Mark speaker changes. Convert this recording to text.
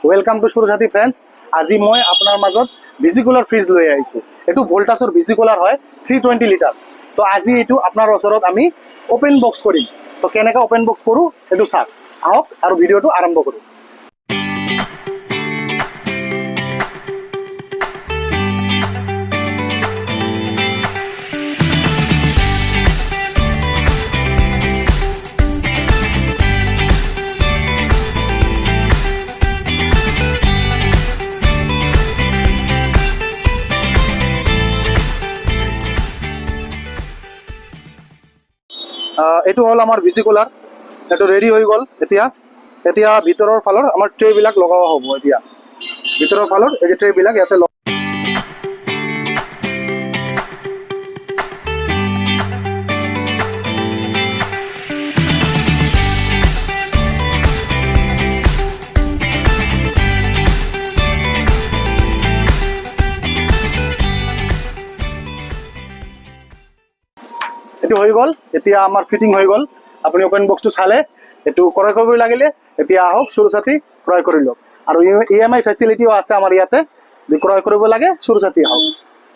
Speaker 1: Welcome to সুৰজাতি friends. আজি মই আপোনাৰ মাজত ভিজিকুলাৰ ফ্ৰিজ লৈ আহিছোঁ। এইটো ভল্টাছৰ ভিজিকুলাৰ হয়, 320 লিটাৰ। তো আজি এইটো আপোনাৰ ওচৰত আমি অপেন বক্স কৰিম। তো কেনেকৈ অপেন বক্স কৰোঁ সেইটো চাওক, আহক আৰু ভিডিঅ'টো আৰম্ভ কৰোঁ। এইটো হ'ল আমাৰ ভিজিকুলাৰ, এইটো ৰেডি হৈ গ'ল। এতিয়া ভিতৰৰ ফালৰ আমাৰ ট্ৰেবিলাক লগাব হ'ব। এতিয়া ভিতৰৰ ফালৰ এই যে ট্ৰেবিলাক ইয়াতে এইটো হৈ গ'ল। এতিয়া আমাৰ ফিটিং হৈ গ'ল। আপুনি অপেন বক্সটো চালে, এইটো ক্ৰয় কৰিব লাগিলে এতিয়া আহক সুৰজাতি ক্ৰয় কৰি লওক। আৰু EMI ফেচিলিটিও আছে আমাৰ ইয়াতে, যদি ক্ৰয় কৰিব লাগে সুৰজাতি আহক।